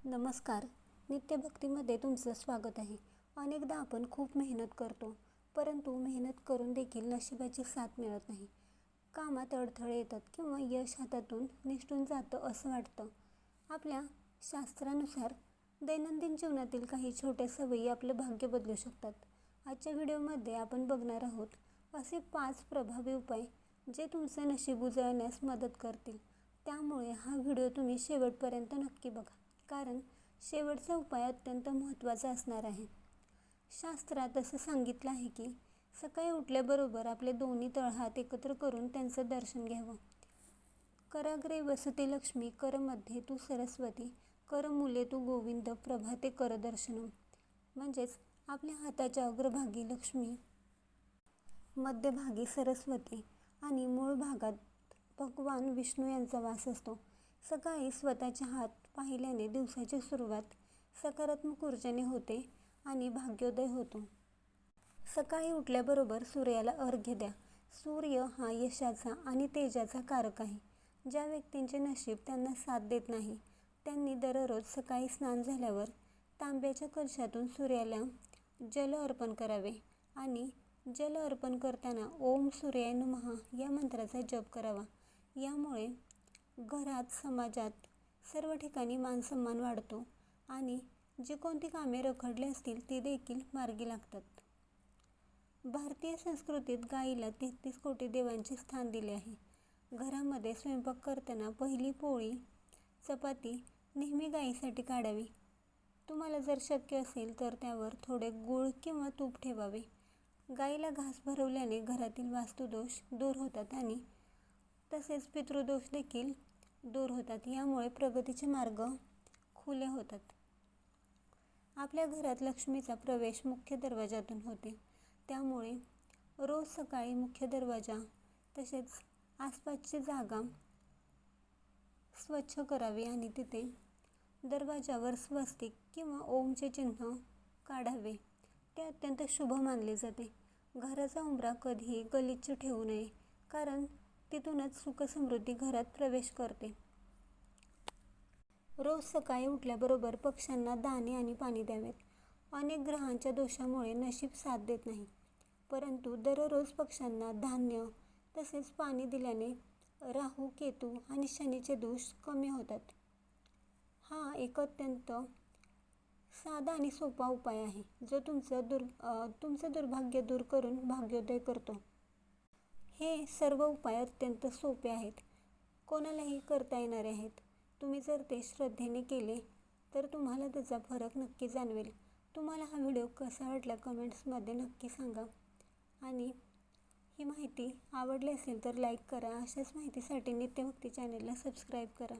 नमस्कार. नित्यभक्तीमध्ये तुमचं स्वागत आहे. अनेकदा आपण खूप मेहनत करतो, परंतु मेहनत करून देखील नशिबाची साथ मिळत नाही. कामात अडथळे येतात किंवा यश हातातून निसटून जातं असं वाटतं. आपल्या शास्त्रानुसार दैनंदिन जीवनातील काही छोट्या सवयी आपलं भाग्य बदलू शकतात. आजच्या व्हिडिओमध्ये आपण बघणार आहोत असे 5 प्रभावी उपाय जे तुमचं नशीब उजळण्यास मदत करतील. त्यामुळे हा व्हिडिओ तुम्ही शेवटपर्यंत नक्की बघा, कारण शेवटचा उपाय अत्यंत महत्त्वाचा असणार आहे. शास्त्रात असं सांगितलं आहे की सकाळी उठल्याबरोबर आपले दोन्ही तळहात एकत्र करून त्यांचं दर्शन घ्यावं. कराग्रे वसते लक्ष्मी, करमध्ये तू सरस्वती, करमूले तू गोविंद, प्रभाते कर दर्शनम. म्हणजेच आपल्या हाताच्या अग्रभागी लक्ष्मी, मध्यभागी सरस्वती आणि मूळ भागात भगवान विष्णू यांचा वास असतो. सकाळी स्वतःचे हात पाहिल्याने दिवसाची सुरुवात सकारात्मक ऊर्जेने होते आणि भाग्योदय होतो. सकाळी उठल्याबरोबर सूर्याला अर्घ्य द्या. सूर्य हा यशाचा आणि तेजाचा कारक आहे. ज्या व्यक्तींचे नशीब त्यांना साथ देत नाही, त्यांनी दररोज सकाळी स्नान झाल्यावर तांब्याच्या कलशातून सूर्याला जल अर्पण करावे आणि जल अर्पण करताना ओम सूर्याय नमः या मंत्राचा जप करावा. यामुळे घरात, समाजात, सर्व ठिकाणी मानसन्मान वाढतो आणि जी कोणती कामे रखडली असतील ती देखील मार्गी लागतात. भारतीय संस्कृतीत गाईला 33 कोटी देवांचे स्थान दिले आहे. घरामध्ये स्वयंपाक करताना पहिली पोळी, चपाती नेहमी गाईसाठी काढावी. तुम्हाला जर शक्य असेल तर त्यावर थोडे गूळ किंवा तूप ठेवावे. गाईला घास भरवल्याने घरातील वास्तुदोष दूर होतात आणि तसेच पितृदोष देखील दूर होतात. यामुळे प्रगतीचे मार्ग खुले होतात. आपल्या घरात लक्ष्मीचा प्रवेश मुख्य दरवाजातून होते. त्यामुळे रोज सकाळी मुख्य दरवाजा तसेच आसपासची जागा स्वच्छ करावी आणि तिथे दरवाजावर स्वस्तिक किंवा ओमचे चिन्ह काढावे. ते अत्यंत शुभ मानले जाते. घराचा उंबरा कधीही गलिच्छ ठेवू नये, कारण तिथूनच सुखसमृद्धी घरात प्रवेश करते. रोज सकाळी उठल्याबरोबर पक्ष्यांना दाणे आणि पाणी द्यावेत. अनेक ग्रहांच्या दोषामुळे नशीब साथ देत नाही, परंतु दररोज पक्ष्यांना धान्य तसेच पाणी दिल्याने राहू, केतू आणि शनीचे दोष कमी होतात. हा एक अत्यंत साधा आणि सोपा उपाय आहे, जो तुमचं दुर्भाग्य दूर करून भाग्योदय करतो. हे सर्व उपाय अत्यंत सोपे आहेत, कोणालाही करता येणारे आहेत. तुम्ही जर ते श्रद्धेने केले तर तुम्हाला त्याचा फरक नक्की जाणवेल. तुम्हाला हा व्हिडिओ कसा वाटला कमेंट्समध्ये नक्की सांगा आणि ही माहिती आवडली असेल तर लाईक करा. अशाच माहितीसाठी नित्यभक्ती चॅनलला सबस्क्राईब करा.